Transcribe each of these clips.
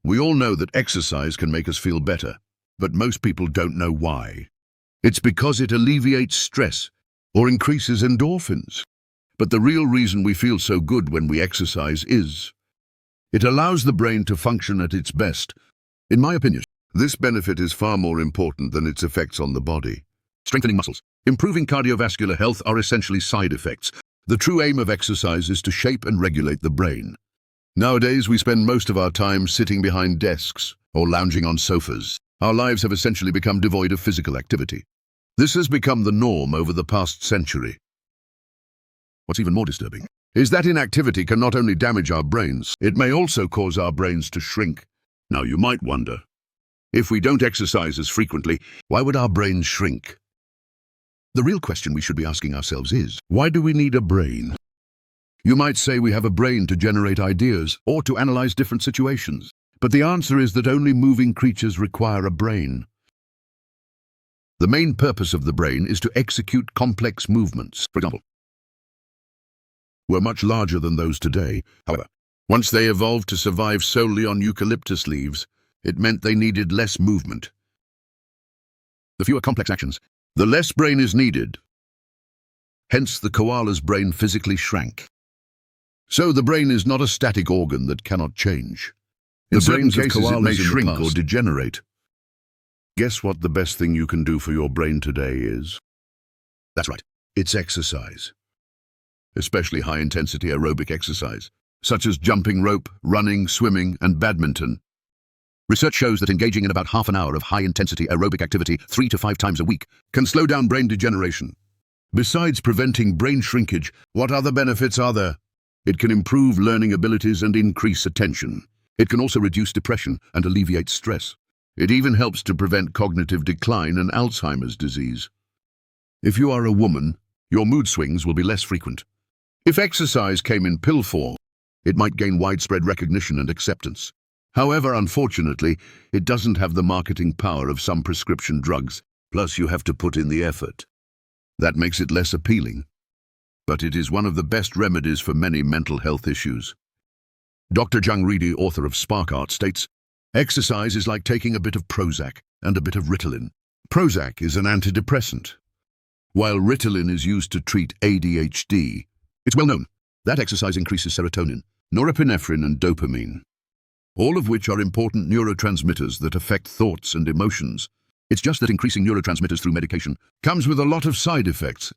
We all know that exercise can make us feel better, but most people don't know why. It's because it alleviates stress or increases endorphins. But the real reason we feel so good when we exercise is it allows the brain to function at its best. In my opinion, this benefit is far more important than its effects on the body. Strengthening muscles, improving cardiovascular health are essentially side effects. The true aim of exercise is to shape and regulate the brain. Nowadays, we spend most of our time sitting behind desks or lounging on sofas. Our lives have essentially become devoid of physical activity. This has become the norm over the past century. What's even more disturbing is that inactivity can not only damage our brains, it may also cause our brains to shrink. Now you might wonder, if we don't exercise as frequently, why would our brains shrink? The real question we should be asking ourselves is, why do we need a brain? You might say we have a brain to generate ideas or to analyze different situations, but the answer is that only moving creatures require a brain. The main purpose of the brain is to execute complex movements. For example, were much larger than those today. However, once they evolved to survive solely on eucalyptus leaves, it meant they needed less movement. The fewer complex actions, the less brain is needed. Hence, the koala's brain physically shrank. So the brain is not a static organ that cannot change. In certain cases, it may shrink or degenerate. Guess what the best thing you can do for your brain today is? That's right, it's exercise. Especially high-intensity aerobic exercise, such as jumping rope, running, swimming, and badminton. Research shows that engaging in about half an hour of high-intensity aerobic activity 3 to 5 times a week can slow down brain degeneration. Besides preventing brain shrinkage, what other benefits are there? It can improve learning abilities and increase attention. It can also reduce depression and alleviate stress. It even helps to prevent cognitive decline and Alzheimer's disease. If you are a woman, your mood swings will be less frequent. If exercise came in pill form, it might gain widespread recognition and acceptance. However, unfortunately, it doesn't have the marketing power of some prescription drugs, plus you have to put in the effort. That makes it less appealing. But it is one of the best remedies for many mental health issues. Dr. Jung Reedy, author of Spark Art, states, exercise is like taking a bit of Prozac and a bit of Ritalin. Prozac is an antidepressant, while Ritalin is used to treat ADHD. It's well known that exercise increases serotonin, norepinephrine, and dopamine, all of which are important neurotransmitters that affect thoughts and emotions. It's just that increasing neurotransmitters through medication comes with a lot of side effects.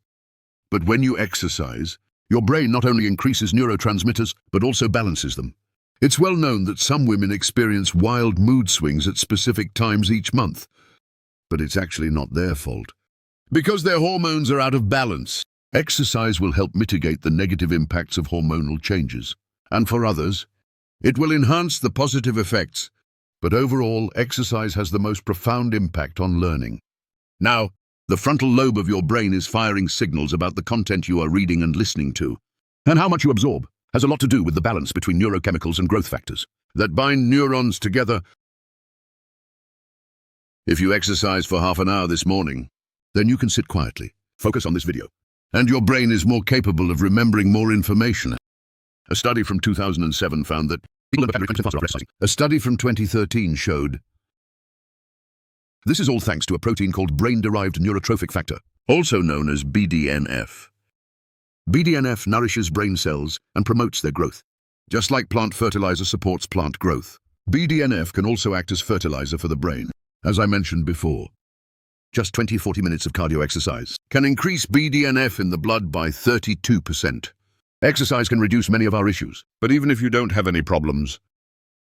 But when you exercise, your brain not only increases neurotransmitters, but also balances them. It's well known that some women experience wild mood swings at specific times each month. But it's actually not their fault, because their hormones are out of balance. Exercise will help mitigate the negative impacts of hormonal changes. And for others, it will enhance the positive effects. But overall, exercise has the most profound impact on learning. Now, the frontal lobe of your brain is firing signals about the content you are reading and listening to. And how much you absorb has a lot to do with the balance between neurochemicals and growth factors that bind neurons together. If you exercise for half an hour this morning, then you can sit quietly, focus on this video, and your brain is more capable of remembering more information. A study from 2007 found that people learn vocabulary faster after exercising. A study from 2013 showed this is all thanks to a protein called brain-derived neurotrophic factor, also known as BDNF. BDNF nourishes brain cells and promotes their growth. Just like plant fertilizer supports plant growth, BDNF can also act as fertilizer for the brain. As I mentioned before, just 20-40 minutes of cardio exercise can increase BDNF in the blood by 32%. Exercise can reduce many of our issues, but even if you don't have any problems,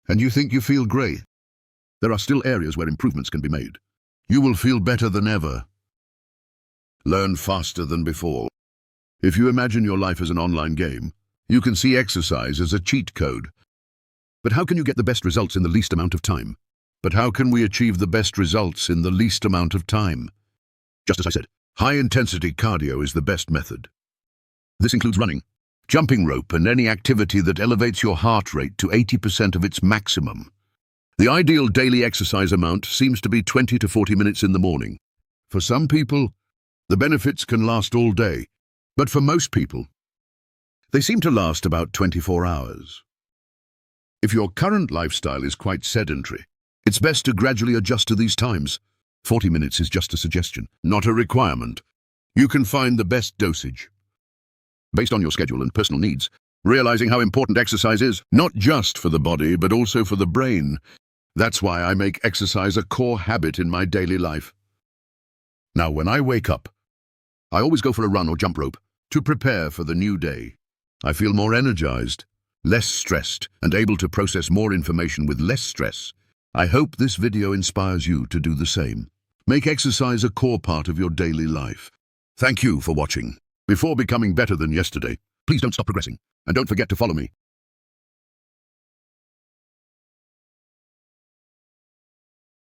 and you think you feel great, there are still areas where improvements can be made. You will feel better than ever. Learn faster than before. If you imagine your life as an online game, you can see exercise as a cheat code. But how can you get the best results in the least amount of time? But how can we achieve the best results in the least amount of time? Just as I said, high-intensity cardio is the best method. This includes running, jumping rope, and any activity that elevates your heart rate to 80% of its maximum. The ideal daily exercise amount seems to be 20 to 40 minutes in the morning. For some people, the benefits can last all day, but for most people, they seem to last about 24 hours. If your current lifestyle is quite sedentary, it's best to gradually adjust to these times. 40 minutes is just a suggestion, not a requirement. You can find the best dosage based on your schedule and personal needs, realizing how important exercise is, not just for the body, but also for the brain. That's why I make exercise a core habit in my daily life. Now, when I wake up, I always go for a run or jump rope to prepare for the new day. I feel more energized, less stressed, and able to process more information with less stress. I hope this video inspires you to do the same. Make exercise a core part of your daily life. Thank you for watching. Before becoming better than yesterday, please don't stop progressing. And don't forget to follow me